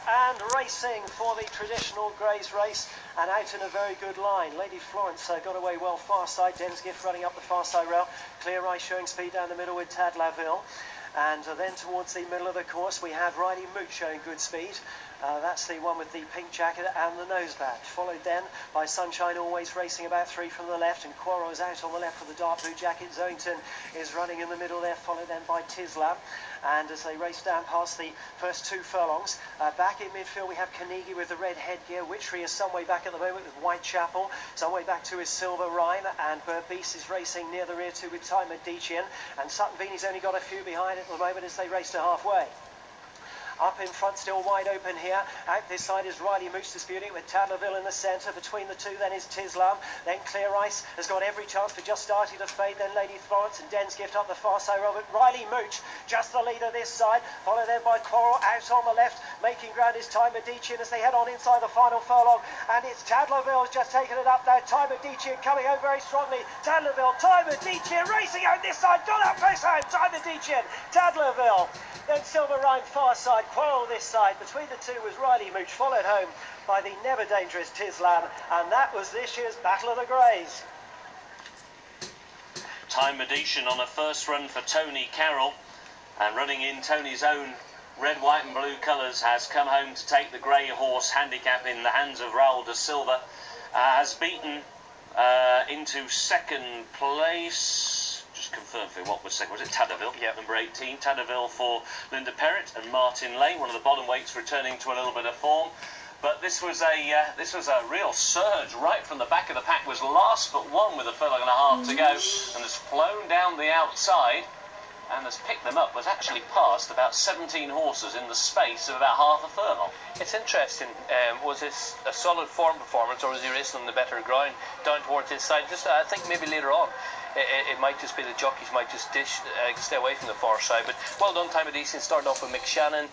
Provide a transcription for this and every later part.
and racing for the traditional Greys race, and out in a very good line. Lady Florence got away well far side. Den's Gift running up the far side rail. Clear Eye showing speed down the middle with Tad Laville. And then towards the middle of the course we have Riley Mooch showing good speed. That's the one with the pink jacket and the noseband. Followed then by Sunshine Always racing about 3 from the left, and Quarrel is out on the left with the dark blue jacket. Zoington is running in the middle there, followed then by Tislam. And as they race down past the first 2 furlongs, back in midfield we have Carnegie with the red headgear. Witchery is some way back at the moment with Whitechapel. Some way back to his Silver Rhyme, and Berbice is racing near the rear too with Time Medici, and Sutton Veeney's only got a few behind at the moment as they race to halfway. Up in front, still wide open here. Out this side is Riley Mooch disputing with Tadlerville in the centre. Between the two then is Tislam. Then Clear Ice has got every chance for just starting to fade. Then Lady Florence and Den's Gift up the far side. Robert Riley Mooch just the leader this side. Followed then by Quarrel out on the left. Making ground is Time Medici as they head on inside the final furlong. And it's Tadlerville has just taken it up now. Time Medici coming home very strongly. Tadlerville, Time Medici racing out this side. Got that place home. Time Medici, Tadlerville. Then Silver Rhyme far side. Quarrel this side. Between the two was Riley Mooch, followed home by the never dangerous Tislam, and that was this year's Battle of the Greys. Time Medici on a first run for Tony Carroll, and running in Tony's own red, white and blue colours, has come home to take the grey horse handicap in the hands of Raul de Silva. Has beaten into second place. Just confirm for what was second. Was it Tadderville? Yeah. Number 18. Tadderville for Linda Perrott and Martin Lane, one of the bottom weights, returning to a little bit of form. But this was a real surge right from the back of the pack. Was last but one with a furlong and a half to go, and has flown down the outside and has picked them up. Was actually past about 17 horses in the space of about half a furlong. It's interesting. Was this a solid form performance, or was he racing on the better ground down towards his side? Just I think maybe later on it might just be the jockeys might just stay away from the far side. But well done, Time of Decent. Started off with Mick Shannon,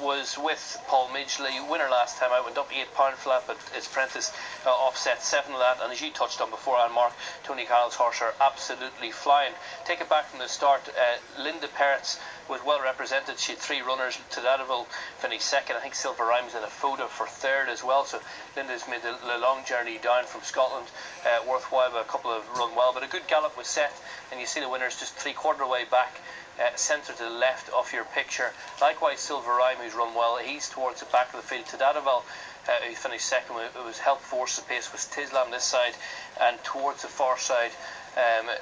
was with Paul Midgley, winner last time out, went up £8 for that, but his apprentice offset 7 of that. And as you touched on before, and Mark, Tony Carroll's horse are absolutely flying. Take it back from the start. Linda Perrott was well represented. She had 3 runners. Tadadeville finished second. I think Silver Rhymes in a photo for third as well. So Linda's made the long journey down from Scotland worthwhile, but a couple have run well. But a good gallop was set, and you see the winners just 3/4 way back, centre to the left of your picture. Likewise, Silver Rhyme, who's run well, he's towards the back of the field. Tadadeville, who finished second, it was help force the pace was Tislam this side, and towards the far side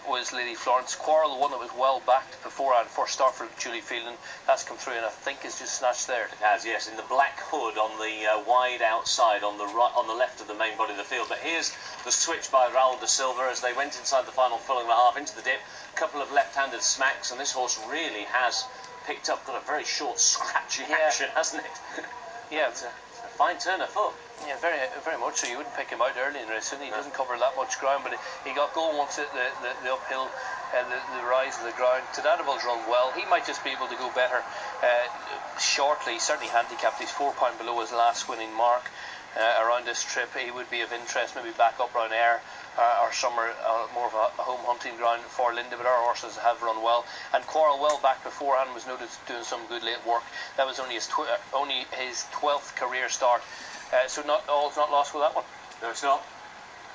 was Lady Florence. Quarrel, the one that was well backed beforehand, first start for Julie Fielding, that's come through, and I think is just snatched there. It has, yes, in the black hood on the wide outside on the right, on the left of the main body of the field. But here's the switch by Raul de Silva as they went inside the final furlong and a half into the dip. A couple of left-handed smacks, and this horse really has picked up, got a very short scratchy action, hasn't it? Yeah, it's a fine turn of foot. Yeah, very, very much so. You wouldn't pick him out early in the race, he doesn't cover that much ground, but he got going once at the uphill, the rise of the ground. Tadadeville's run well. He might just be able to go better shortly. Certainly handicapped. He's £4 below his last winning mark around this trip. He would be of interest, maybe back up round Ayr or somewhere more of a home hunting ground for Linda, but our horses have run well. And Quarrel, well back beforehand, was noted doing some good late work. That was only his 12th career start. So all's not lost with that one. No, it's not.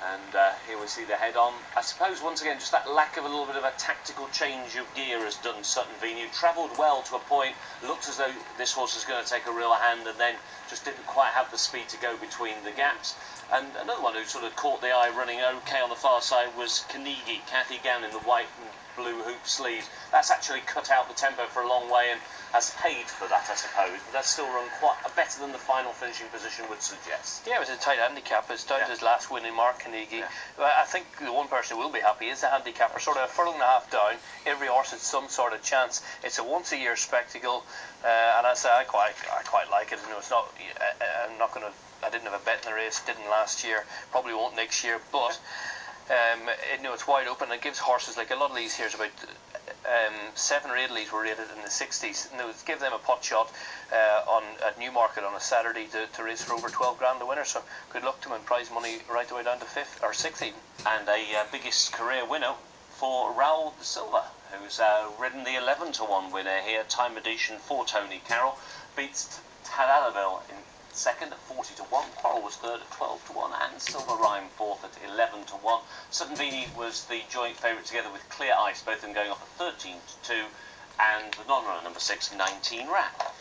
And here we see the head on. I suppose once again just that lack of a little bit of a tactical change of gear has done Sutton Veeney. Travelled well to a point, looked as though this horse was going to take a real hand, and then just didn't quite have the speed to go between the gaps. And another one who sort of caught the eye running okay on the far side was Carnegie, Cathy Gann in the white and blue hoop sleeves. That's actually cut out the tempo for a long way and has paid for that, I suppose. But that's still run quite better than the final finishing position would suggest. Yeah, it was a tight handicap. It's down to his last winning mark, Carnegie. Yeah. I think the one person who will be happy is the handicapper. Sort of a furlong and a half down. Every horse has some sort of chance. It's a once-a-year spectacle, and I say I quite like it. You know, it's not. I'm not going to. I didn't have a bet in the race. Didn't last year. Probably won't next year. But it's wide open. It gives horses like a lot of these here. About 7 or 8 of these were rated in the 60s. Give them a pot shot at Newmarket on a Saturday to race for over 12 grand the winner. So good luck to them, and prize money right the way down to 5th or 6th even. And a biggest career winner for Raul de Silva, who's ridden the 11-to-1 winner here. Time Edition for Tony Carroll beats Tadallaville in second at 40 to 1. Quarrel was third at 12 to 1, and Silva Rhyme fourth at 11 to 1. Sutton Vini was the joint favourite together with Clear Ice, both of them going off at 13 to 2, and the non-runner number 6, 19 Rap.